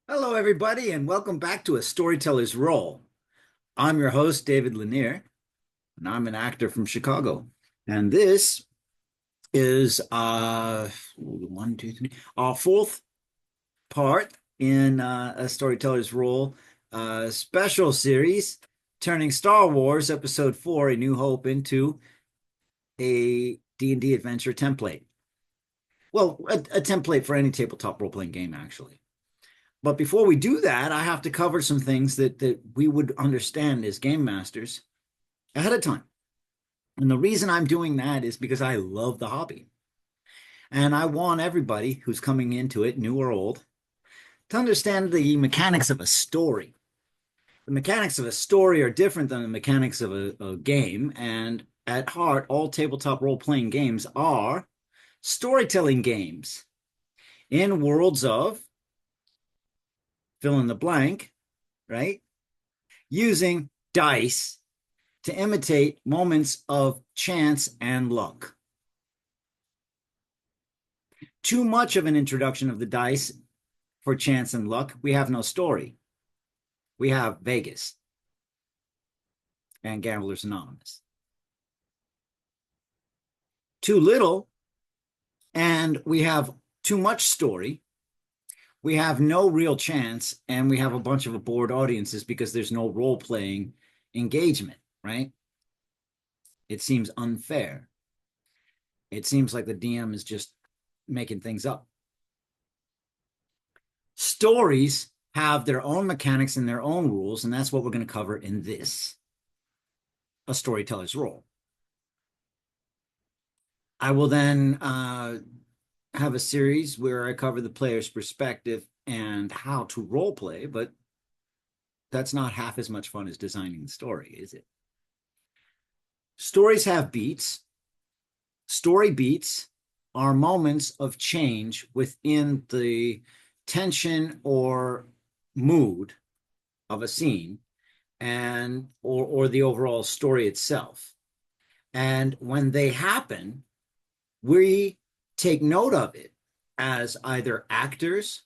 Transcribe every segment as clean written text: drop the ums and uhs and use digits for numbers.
Hello, everybody, and welcome back to A Storyteller's Role. I'm your host, David Lanier, and I'm an actor from Chicago. And this is one, two, three, our fourth part in A Storyteller's Role special series, turning Star Wars Episode 4, A New Hope, into a D&D adventure template. Well, a template for any tabletop role-playing game, actually. But before we do that, I have to cover some things that we would understand as game masters ahead of time. And the reason I'm doing that is because I love the hobby. And I want everybody who's coming into it, new or old, to understand the mechanics of a story. The mechanics of a story are different than the mechanics of a game. And at heart, all tabletop role-playing games are storytelling games in worlds of fill in the blank, right? Using dice to imitate moments of chance and luck. Too much of an introduction of the dice for chance and luck, we have no story. We have Vegas and Gamblers Anonymous. Too little, and we have too much story. We have no real chance, and we have a bunch of bored audiences because there's no role-playing engagement, right? It seems unfair. It seems like the DM is just making things up. Stories have their own mechanics and their own rules, and that's what we're going to cover in this, A Storyteller's Role. I will then have a series where I cover the player's perspective and how to role play, but that's not half as much fun as designing the story, is it? Stories have beats. Story beats are moments of change within the tension or mood of a scene and or the overall story itself. And when they happen, we take note of it as either actors,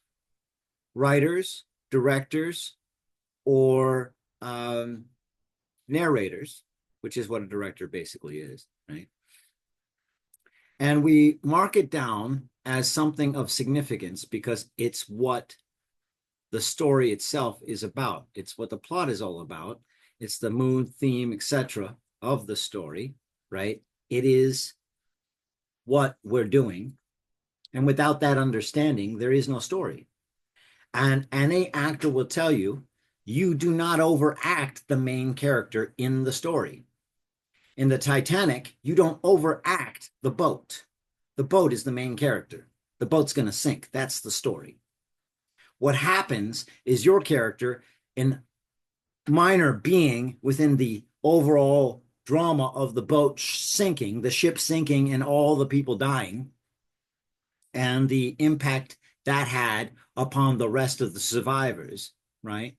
writers, directors, or narrators, which is what a director basically is, right? And we mark it down as something of significance because it's what the story itself is about. It's what the plot is all about. It's the mood, theme, etc. of the story, right? It is what we're doing. And without that understanding, there is no story. And any actor will tell you, you do not overact the main character in the story. In the Titanic, you don't overact the boat. The boat is the main character. The boat's going to sink. That's the story. What happens is your character, in minor being within the overall drama of the boat sinking, the ship sinking, and all the people dying, and the impact that had upon the rest of the survivors, right?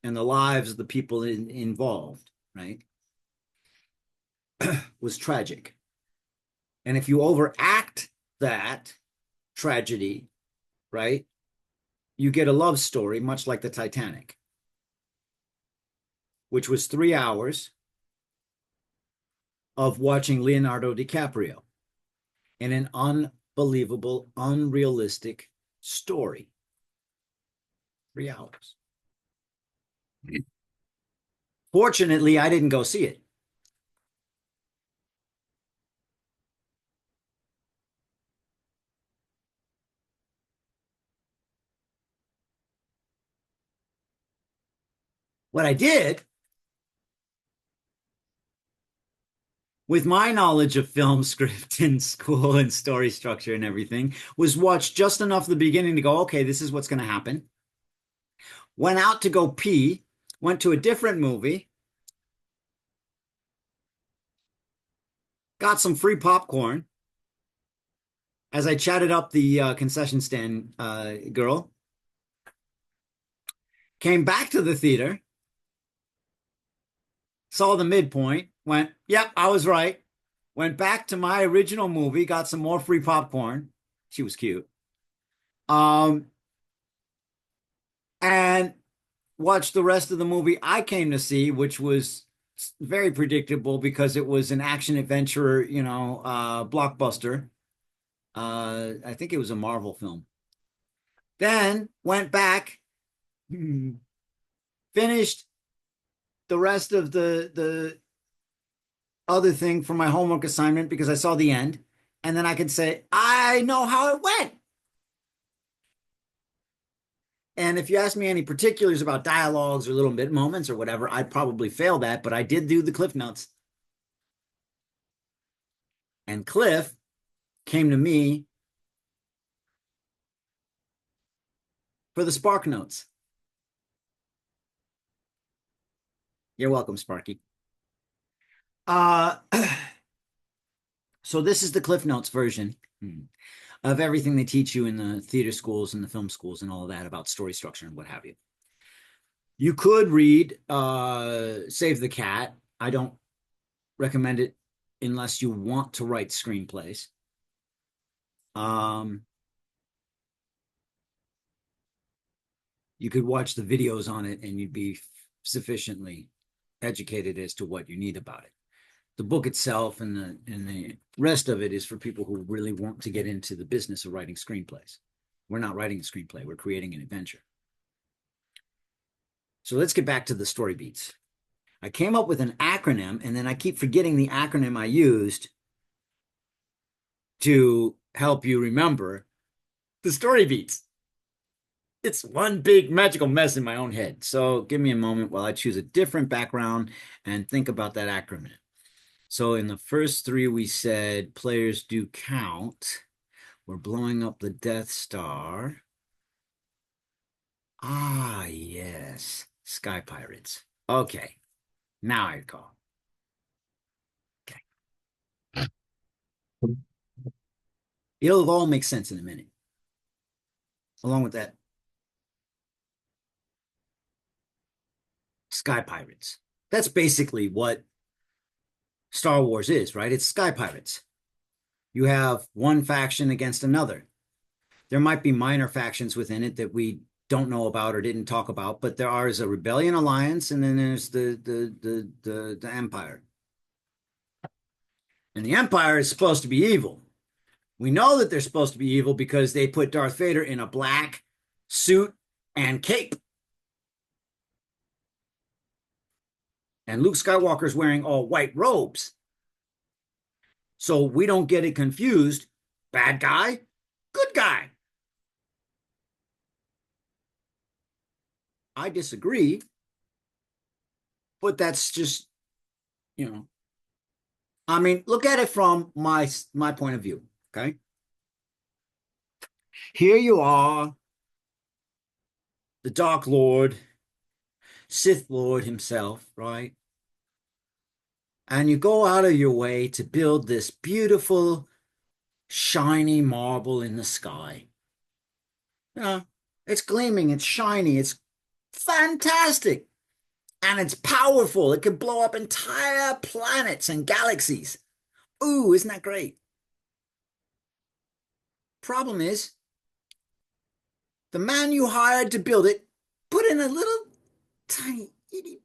And the lives of the people involved, right? Was tragic. And if you overact that tragedy, right, you get a love story, much like the Titanic, which was 3 hours of watching Leonardo DiCaprio in an unbelievable, unrealistic story. 3 hours. Fortunately, I didn't go see it. What I did, with my knowledge of film script and school and story structure and everything, was watch just enough of the beginning to go, okay, this is what's going to happen. Went out to go pee, went to a different movie, got some free popcorn as I chatted up the concession stand girl, came back to the theater, saw the midpoint, went, yep, I was right. Went back to my original movie, got some more free popcorn. She was cute. Um, and watched the rest of the movie I came to see, which was very predictable because it was an action adventure, blockbuster. I think it was a Marvel film. Then went back, finished the rest of the other thing for my homework assignment because I saw the end, and then I could say I know how it went. And if you ask me any particulars about dialogues or little bit moments or whatever, I'd probably fail that, but I did do the Cliff Notes. And Cliff came to me for the Spark Notes. You're welcome, Sparky. Uh, so this is the Cliff Notes version of everything they teach you in the theater schools and the film schools and all of that about story structure and what have you. You could read Save the Cat. I don't recommend it unless you want to write screenplays. You could watch the videos on it and you'd be sufficiently educated as to what you need about it. The book itself and the rest of it is for people who really want to get into the business of writing screenplays. We're not writing a screenplay, we're creating an adventure. So let's get back to the story beats. I came up with an acronym, and then I keep forgetting the acronym I used to help you remember the story beats. It's one big magical mess in my own head. So give me a moment while I choose a different background and think about that acronym. So in the first three, we said players do count. We're blowing up the Death Star. Ah, yes. Sky Pirates. Okay. Now I recall. Okay. It'll all make sense in a minute. Along with that, Sky Pirates. That's basically what Star Wars is, right? It's Sky Pirates. You have one faction against another. There might be minor factions within it that we don't know about or didn't talk about, but there is a rebellion alliance, and then there's the Empire. And the Empire is supposed to be evil. We know that they're supposed to be evil because they put Darth Vader in a black suit and cape. And Luke Skywalker's wearing all white robes. So we don't get it confused. Bad guy, good guy. I disagree, but that's just, you know, I mean, look at it from my point of view, okay? Here you are, the Dark Lord, Sith Lord himself, right? And you go out of your way to build this beautiful, shiny marble in the sky. You know, it's gleaming, it's shiny, it's fantastic, and it's powerful. It can blow up entire planets and galaxies. Ooh, isn't that great? Problem is, the man you hired to build it put in a little tiny, itty,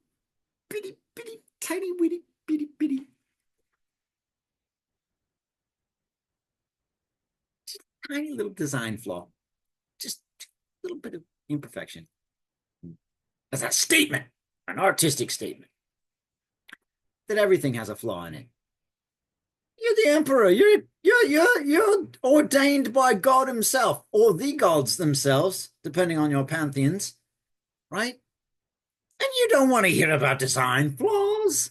bitty, bitty, tiny, witty, bitty, bitty, tiny little design flaw. Just a little bit of imperfection. As a statement, an artistic statement, that everything has a flaw in it. You're the emperor. You're ordained by God himself, or the gods themselves, depending on your pantheons, right? And you don't want to hear about design flaws.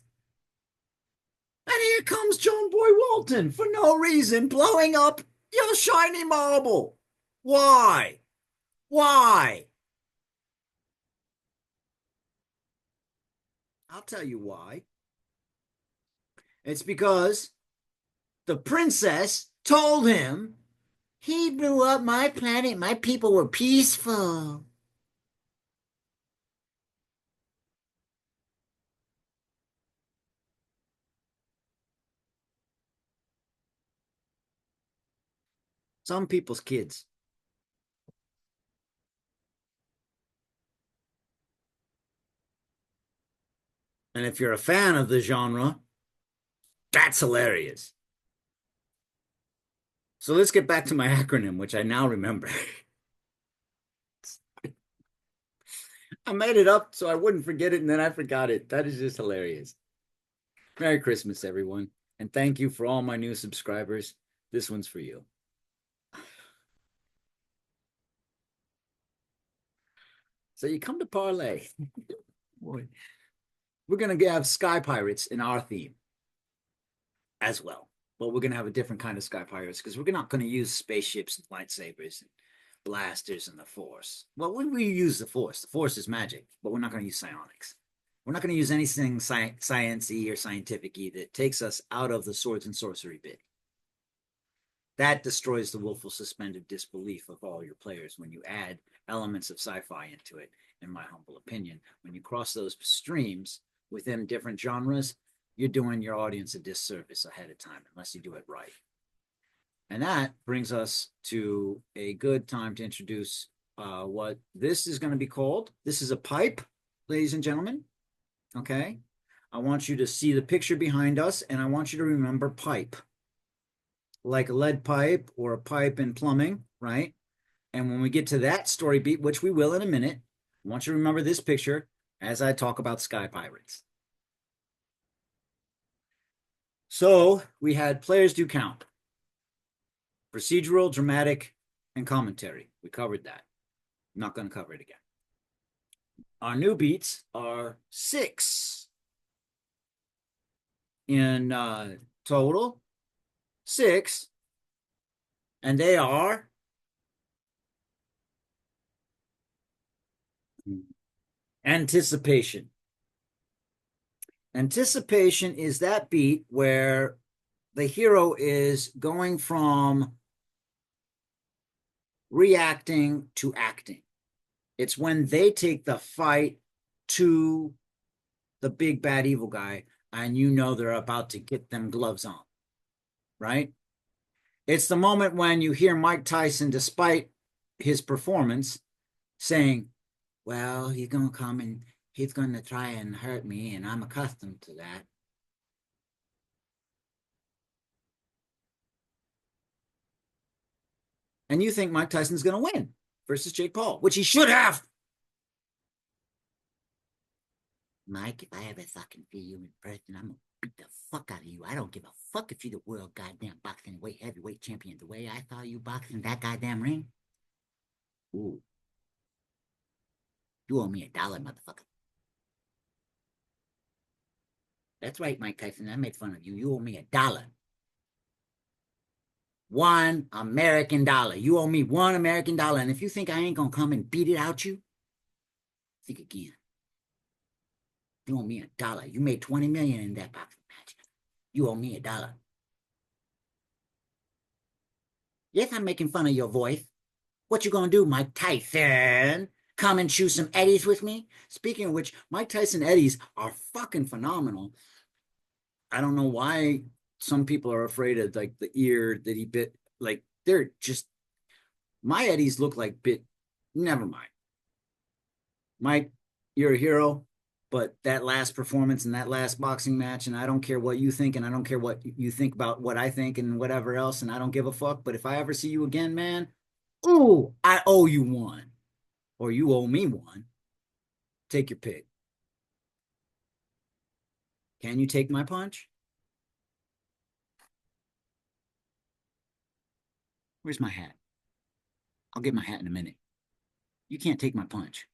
And here comes John Boy Walton for no reason, blowing up your shiny marble. Why? Why? I'll tell you why. It's because the princess told him he blew up my planet. My people were peaceful. Some people's kids. And if you're a fan of the genre, that's hilarious. So let's get back to my acronym, which I now remember. I made it up so I wouldn't forget it, and then I forgot it. That is just hilarious. Merry Christmas, everyone. And thank you for all my new subscribers. This one's for you. So you come to Parlay. Boy, we're going to have Sky Pirates in our theme as well. But we're going to have a different kind of Sky Pirates because we're not going to use spaceships and lightsabers and blasters and the Force. Well, when we use the Force is magic, but we're not going to use psionics. We're not going to use anything science-y or scientific-y that takes us out of the swords and sorcery bit. That destroys the willful suspended disbelief of all your players when you add elements of sci-fi into it, in my humble opinion. When you cross those streams within different genres, you're doing your audience a disservice ahead of time, unless you do it right. And that brings us to a good time to introduce what this is going to be called. This is a pipe, ladies and gentlemen. Okay. I want you to see the picture behind us, and I want you to remember pipe, like a lead pipe or a pipe in plumbing, right? And when we get to that story beat, which we will in a minute, I want you to remember this picture as I talk about Sky Pirates. So we had players do count. Procedural, dramatic, and commentary. We covered that. I'm not going to cover it again. Our new beats are 6 in total. 6. And they are anticipation. Anticipation is that beat where the hero is going from reacting to acting. It's when they take the fight to the big bad evil guy and you know they're about to get them gloves on, right? It's the moment when you hear Mike Tyson, despite his performance, saying, well, he's going to come and he's going to try and hurt me, and I'm accustomed to that. And you think Mike Tyson's going to win versus Jake Paul, which he should have. Mike, if I ever fucking see you in person, I'm going to beat the fuck out of you. I don't give a fuck if you're the world goddamn boxing heavyweight champion. The way I saw you boxing that goddamn ring, ooh, you owe me $1, motherfucker. That's right, Mike Tyson. I made fun of you. You owe me $1. $1 American. You owe me $1 American. And if you think I ain't gonna come and beat it out you, think again. You owe me $1. You made 20 million in that boxing match. You owe me $1. Yes, I'm making fun of your voice. What you gonna do, Mike Tyson? Come and chew some eddies with me? Speaking of which, Mike Tyson eddies are fucking phenomenal. I don't know why some people are afraid of like the ear that he bit. Like they're just, my eddies look like bit. Never mind. Mike, you're a hero, but that last performance and that last boxing match, and I don't care what you think, and I don't care what you think about what I think and whatever else, and I don't give a fuck. But if I ever see you again, man, ooh, I owe you one, or you owe me one. Take your pick. Can you take my punch? Where's my hat? I'll get my hat in a minute. You can't take my punch.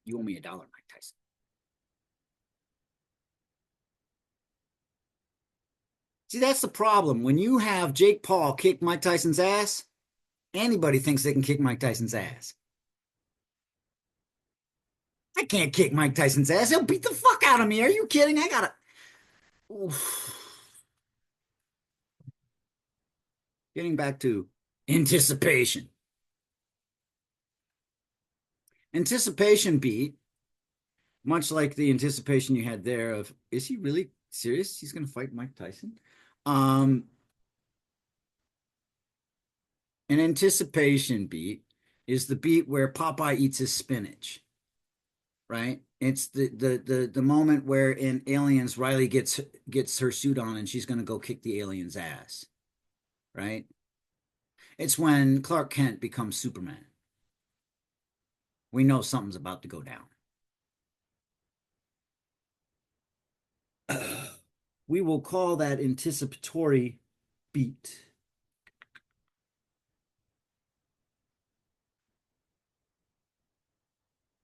You owe me $1, Mike Tyson. See, that's the problem. When you have Jake Paul kick Mike Tyson's ass, anybody thinks they can kick Mike Tyson's ass. I can't kick Mike Tyson's ass. He'll beat the fuck out of me. Are you kidding? I gotta. Oof. Getting back to anticipation. Anticipation beat, much like the anticipation you had there of, is he really serious? He's going to fight Mike Tyson? An anticipation beat is the beat where Popeye eats his spinach, right? It's the moment where in Aliens, Riley gets her suit on and she's gonna go kick the alien's ass, right? It's when Clark Kent becomes Superman. We know something's about to go down. We will call that anticipatory beat.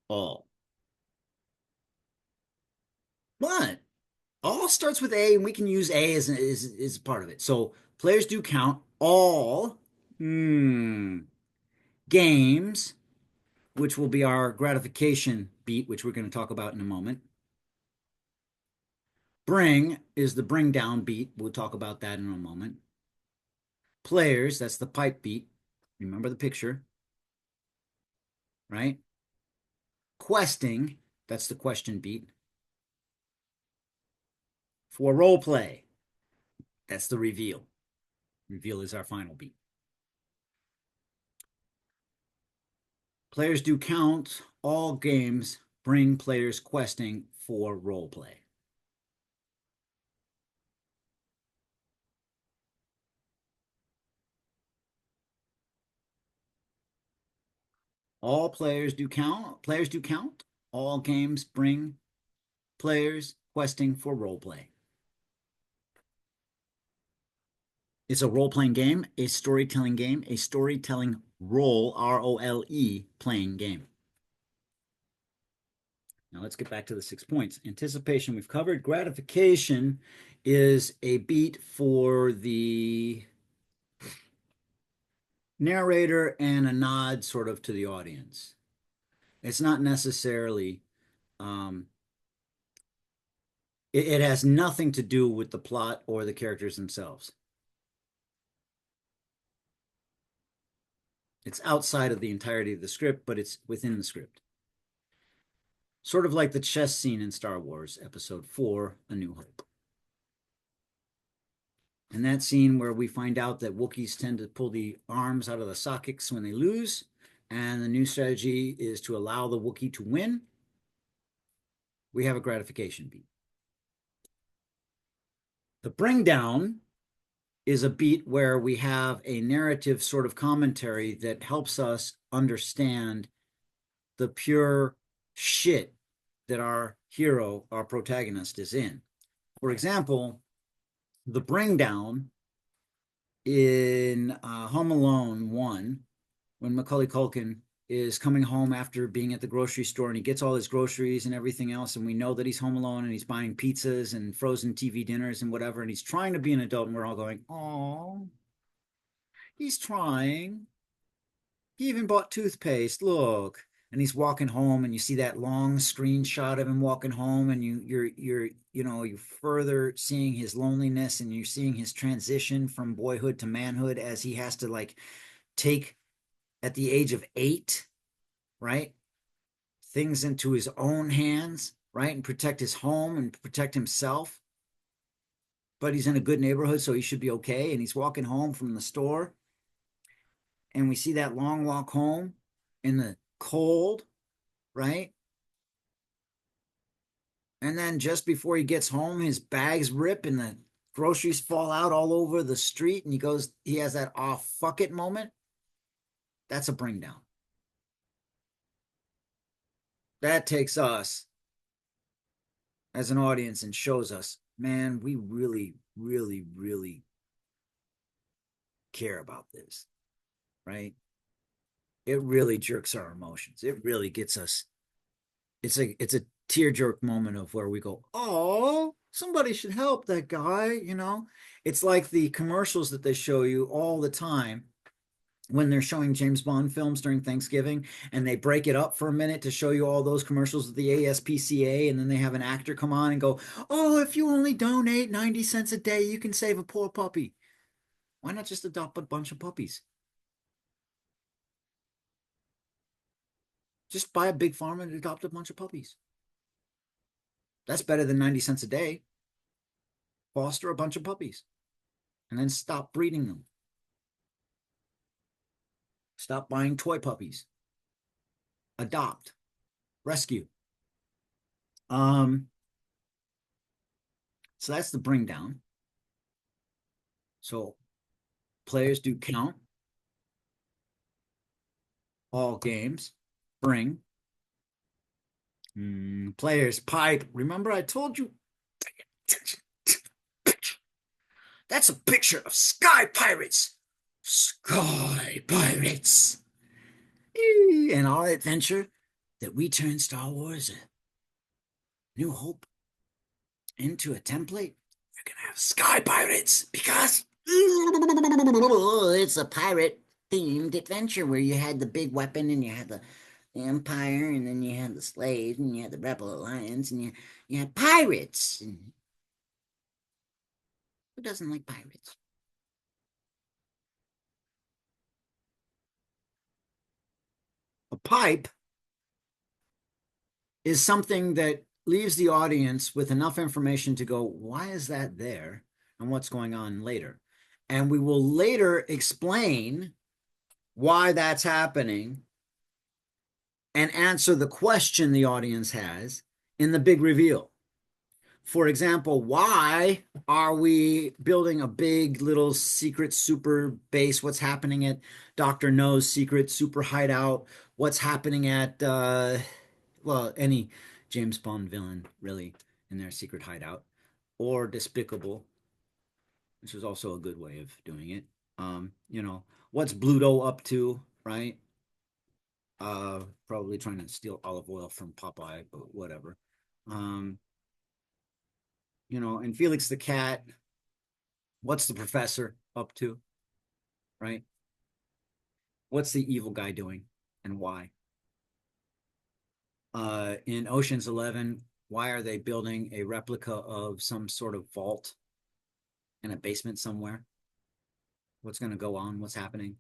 All. But all starts with A, and we can use A as part of it. So players do count all games, which will be our gratification beat, which we're going to talk about in a moment. Bring is the bring down beat. We'll talk about that in a moment. Players, that's the pipe beat. Remember the picture, right? Questing, that's the question beat. For role play, that's the reveal. Reveal is our final beat. Players do count. All games bring players questing for role play. All players do count. Players do count. All games bring players questing for role play. It's a role playing game, a storytelling game, a storytelling role, ROLE, playing game. Now let's get back to the 6 points. Anticipation we've covered. Gratification is a beat for the narrator and a nod sort of to the audience. It's not necessarily, it has nothing to do with the plot or the characters themselves. It's outside of the entirety of the script, but it's within the script. Sort of like the chess scene in Star Wars Episode 4, A New Hope. And that scene where we find out that Wookiees tend to pull the arms out of the sockets when they lose, and the new strategy is to allow the Wookiee to win. We have a gratification beat. The bring down is a beat where we have a narrative sort of commentary that helps us understand the pure shit that our hero, our protagonist, is in. For example, the bring down in Home Alone 1, when Macaulay Culkin is coming home after being at the grocery store and he gets all his groceries and everything else, and we know that he's home alone and he's buying pizzas and frozen TV dinners and whatever, and he's trying to be an adult, and we're all going, oh, he's trying. He even bought toothpaste. Look. And he's walking home, and you see that long screenshot of him walking home, and you're further seeing his loneliness, and you're seeing his transition from boyhood to manhood as he has to like take at the age of 8, right? Things into his own hands, right? And protect his home and protect himself. But he's in a good neighborhood, so he should be okay. And he's walking home from the store, and we see that long walk home in the cold, right? And then just before he gets home, his bags rip and the groceries fall out all over the street, and he has that off fuck it moment. That's a bring down. That takes us as an audience and shows us, man, we really, really, really care about this, right? It really jerks our emotions. It really gets us. It's a tear jerk moment of where we go, oh, somebody should help that guy. It's like the commercials that they show you all the time when they're showing James Bond films during Thanksgiving, and they break it up for a minute to show you all those commercials of the ASPCA, and then they have an actor come on and go, oh, if you only donate 90 cents a day, you can save a poor puppy. Why not just adopt a bunch of puppies? Just buy a big farm and adopt a bunch of puppies. That's better than 90 cents a day. Foster a bunch of puppies and then stop breeding them. Stop buying toy puppies. Adopt. Rescue. Um, so that's the bring down. So players do count all games. Bring. Players pipe. Remember, I told you that's a picture of Sky Pirates. Sky Pirates. And our adventure that we turn Star Wars New Hope into a template. We're gonna have Sky Pirates because it's a pirate themed adventure where you had the big weapon and you had the Empire and then you had the slaves and you had the Rebel Alliance and you had pirates. And who doesn't like pirates? A pipe is something that leaves the audience with enough information to go, why is that there? And what's going on later? And we will later explain why that's happening and answer the question the audience has in the big reveal. For example, why are we building a big little secret super base? What's happening at Dr. No's secret super hideout? What's happening at, well, any James Bond villain, really, in their secret hideout? Or Despicable, which is also a good way of doing it. What's Bluto up to, right? Probably trying to steal olive oil from Popeye, but whatever. Um, and Felix the cat, what's the professor up to, right? What's the evil guy doing and why? In Ocean's 11, why are they building a replica of some sort of vault in a basement somewhere? What's going to go on? What's happening?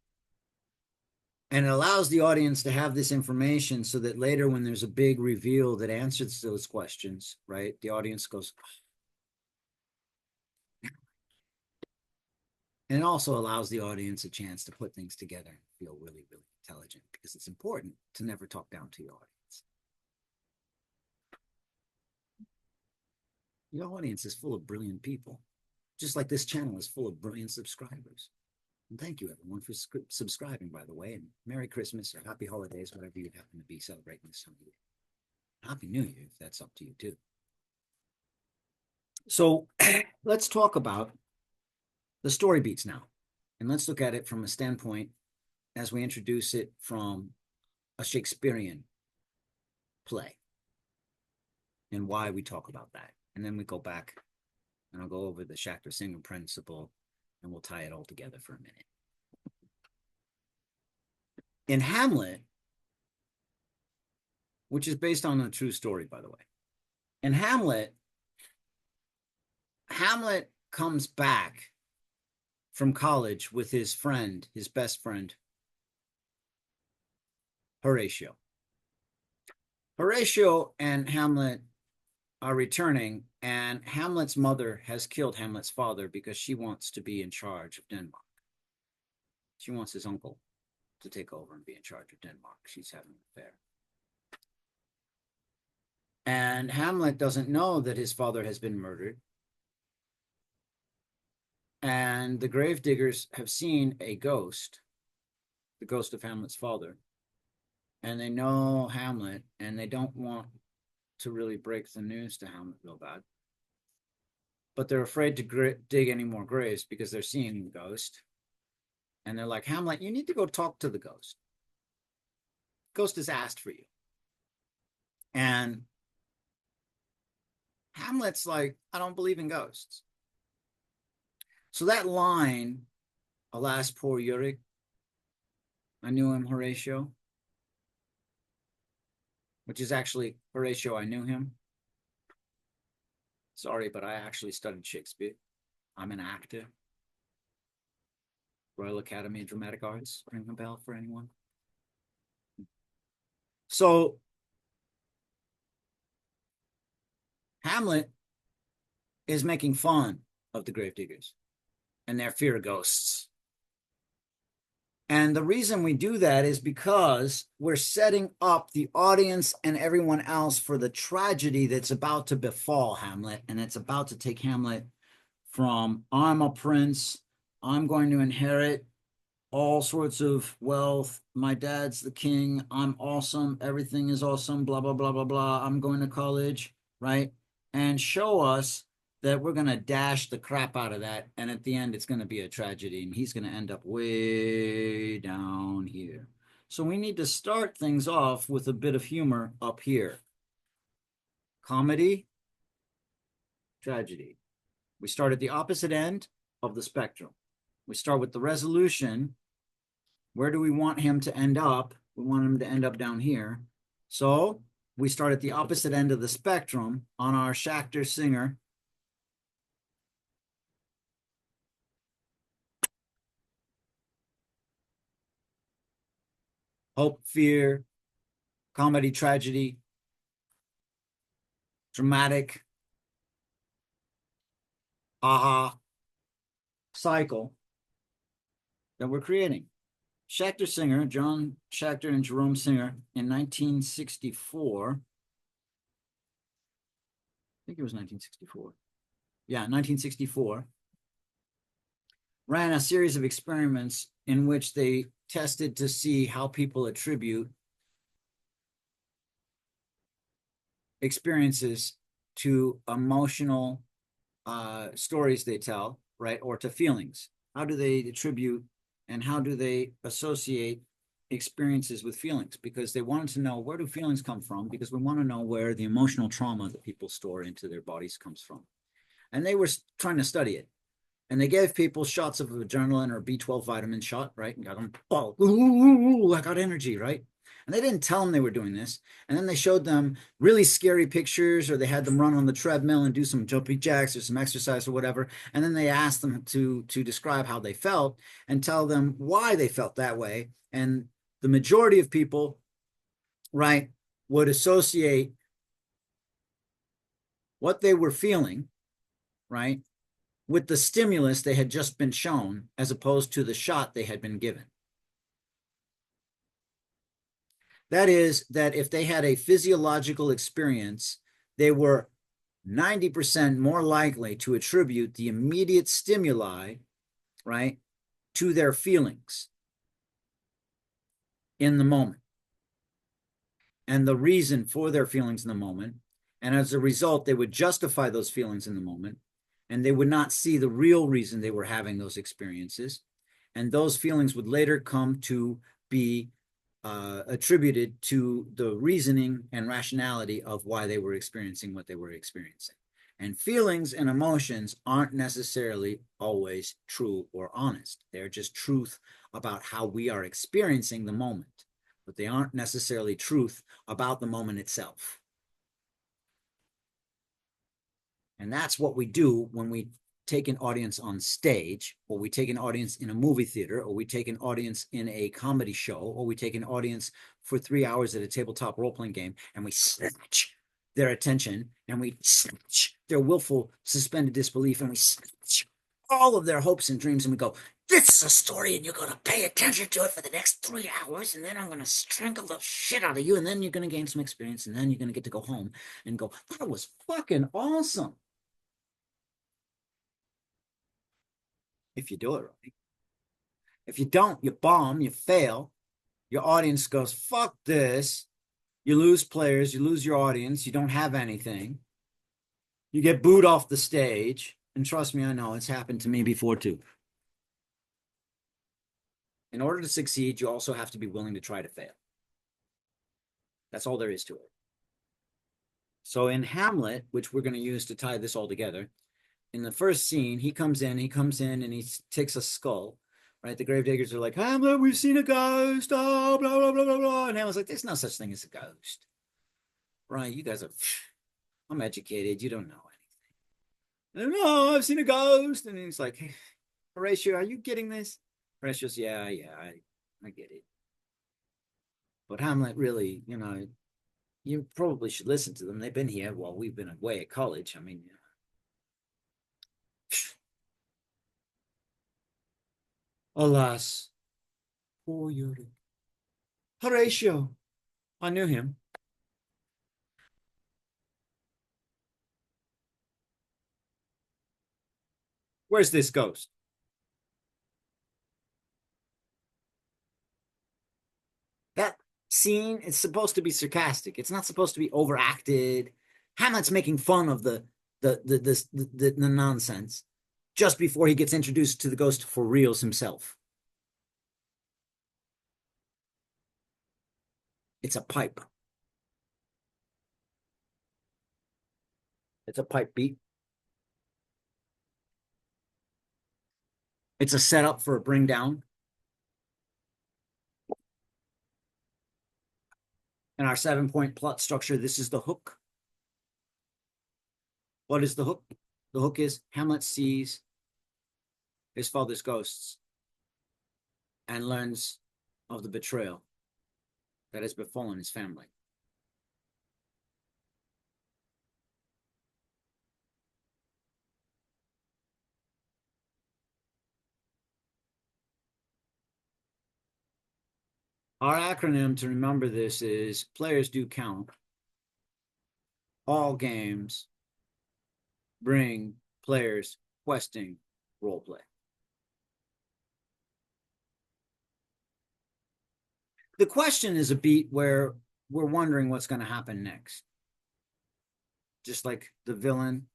And it allows the audience to have this information so that later when there's a big reveal that answers those questions, right? The audience goes, and it also allows the audience a chance to put things together and feel really, really intelligent because it's important to never talk down to your audience. Your audience is full of brilliant people, just like this channel is full of brilliant subscribers. And thank you, everyone, for subscribing, by the way. And Merry Christmas or Happy Holidays, whatever you happen to be celebrating this time of year. Happy New Year, if that's up to you, too. So let's talk about the story beats now. And let's look at it from a standpoint as we introduce it from a Shakespearean play and why we talk about that. And then we go back and I'll go over the Shachter Singer principle and we'll tie it all together for a minute. In Hamlet, which is based on a true story, by the way, in Hamlet comes back from college with his friend, his best friend, Horatio. Horatio and Hamlet are returning, and Hamlet's mother has killed Hamlet's father because she wants to be in charge of Denmark. She wants his uncle to take over and be in charge of Denmark. She's having an affair. And Hamlet doesn't know that his father has been murdered. And the gravediggers have seen a ghost, the ghost of Hamlet's father. And they know Hamlet, and they don't want to really break the news to Hamlet real bad. But they're afraid to dig any more graves because they're seeing the ghost. And they're like, Hamlet, you need to go talk to the ghost. Ghost has asked for you. And Hamlet's like, I don't believe in ghosts. So that line, alas, poor Yorick, I knew him, Horatio, which is actually Horatio, I knew him. Sorry, but I actually studied Shakespeare. I'm an actor. Royal Academy of Dramatic Arts, ring a bell for anyone? So Hamlet is making fun of the gravediggers and their fear of ghosts. And the reason we do that is because we're setting up the audience and everyone else for the tragedy that's about to befall Hamlet. And it's about to take Hamlet from I'm a prince, I'm going to inherit all sorts of wealth. My dad's the king. I'm awesome. Everything is awesome. Blah, blah, blah, blah, blah. I'm going to college, right? And show us that we're going to dash the crap out of that. And at the end, it's going to be a tragedy. And he's going to end up way down here. So we need to start things off with a bit of humor up here. Comedy, tragedy. We start at the opposite end of the spectrum. We start with the resolution. Where do we want him to end up? We want him to end up down here. So we start at the opposite end of the spectrum on our Schachter Singer. Hope, fear, comedy, tragedy, dramatic, aha, cycle that we're creating. Schachter Singer, John Schachter and Jerome Singer in 1964. I think it was 1964. Yeah, 1964. Ran a series of experiments in which they tested to see how people attribute experiences to emotional stories they tell, right? Or to feelings. How do they attribute and how do they associate experiences with feelings? Because they wanted to know, where do feelings come from? Because we want to know where the emotional trauma that people store into their bodies comes from. And they were trying to study it. And they gave people shots of adrenaline or B12 vitamin shot, right? And got them, oh, ooh, I got energy, right? And they didn't tell them they were doing this. And then they showed them really scary pictures, or they had them run on the treadmill and do some jumping jacks or some exercise or whatever. And then they asked them to describe how they felt and tell them why they felt that way. And the majority of people, right, would associate what they were feeling, right, with the stimulus they had just been shown, as opposed to the shot they had been given. That is, that if they had a physiological experience, they were 90% more likely to attribute the immediate stimuli, right, to their feelings in the moment and the reason for their feelings in the moment. And as a result, they would justify those feelings in the moment, and they would not see the real reason they were having those experiences. And those feelings would later come to be attributed to the reasoning and rationality of why they were experiencing what they were experiencing. And feelings and emotions aren't necessarily always true or honest. They're just truth about how we are experiencing the moment, but they aren't necessarily truth about the moment itself. And that's what we do when we take an audience on stage, or we take an audience in a movie theater, or we take an audience in a comedy show, or we take an audience for 3 hours at a tabletop role-playing game, and we snatch their attention, and we snatch their willful suspended disbelief, and we snatch all of their hopes and dreams, and we go, this is a story, and you're going to pay attention to it for the next 3 hours, and then I'm going to strangle the shit out of you, and then you're going to gain some experience, and then you're going to get to go home and go, that was fucking awesome. If you do it right. If you don't, you bomb, you fail. Your audience goes, fuck this. You lose players, you lose your audience, you don't have anything. You get booed off the stage. And trust me, I know it's happened to me before too. In order to succeed, you also have to be willing to try to fail. That's all there is to it. So in Hamlet, which we're going to use to tie this all together, in the first scene, he comes in and he takes a skull, right? The gravediggers are like, Hamlet, we've seen a ghost, oh, blah, blah, blah, blah, blah. And Hamlet's like, there's no such thing as a ghost. Right, you guys are, I'm educated, you don't know anything. And, no, I've seen a ghost. And he's like, hey, Horatio, are you getting this? Horatio's, yeah, I get it. But Hamlet, really, you probably should listen to them. They've been here while we've been away at college. I mean, alas, Horatio. I knew him. Where's this ghost? That scene is supposed to be sarcastic. It's not supposed to be overacted. Hamlet's making fun of the nonsense just before he gets introduced to the ghost for reals himself. It's a pipe. It's a pipe beat. It's a setup for a bring down. In our 7-point plot structure, this is the hook. What is the hook? The hook is Hamlet sees his father's ghosts and learns of the betrayal that has befallen his family. Our acronym to remember this is players do count. All games bring players questing role play. The question is a beat where we're wondering what's going to happen next. Just like the villain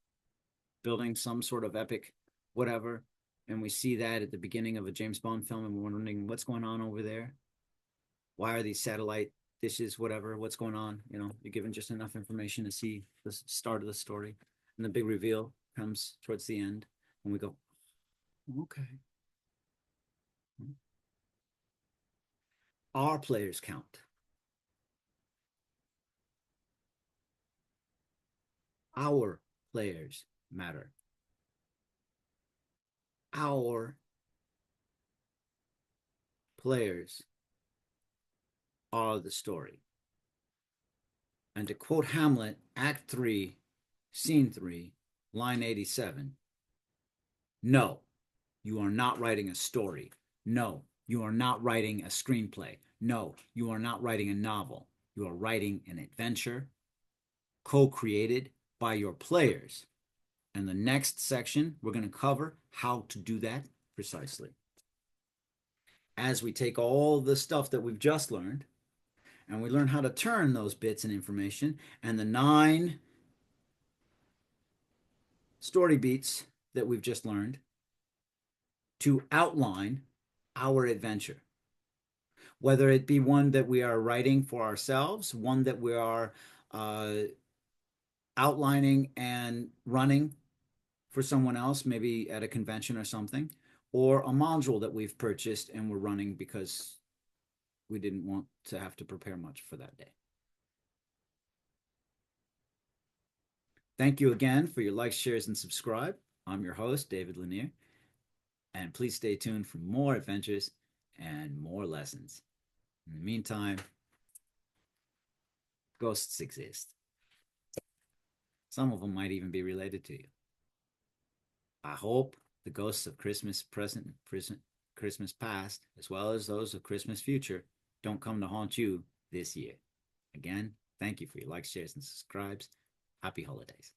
building some sort of epic whatever, and we see that at the beginning of a James Bond film, and we're wondering what's going on over there. Why are these satellite dishes, whatever, what's going on? You know, you're given just enough information to see the start of the story. And the big reveal comes towards the end, and we go, okay. Our players count. Our players matter. Our players are the story. And to quote Hamlet, Act 3, Scene 3, line 87, no, you are not writing a story. No, you are not writing a screenplay. No, you are not writing a novel. You are writing an adventure co-created by your players. And the next section, we're going to cover how to do that precisely. As we take all the stuff that we've just learned, and we learn how to turn those bits and information and the 9 story beats that we've just learned to outline our adventure. Whether it be one that we are writing for ourselves, one that we are outlining and running for someone else, maybe at a convention or something, or a module that we've purchased and we're running because we didn't want to have to prepare much for that day. Thank you again for your likes, shares, and subscribe. I'm your host, David Lanier, and please stay tuned for more adventures and more lessons. In the meantime, ghosts exist. Some of them might even be related to you. I hope the ghosts of Christmas present and Christmas past, as well as those of Christmas future, don't come to haunt you this year. Again, thank you for your likes, shares, and subscribes. Happy holidays.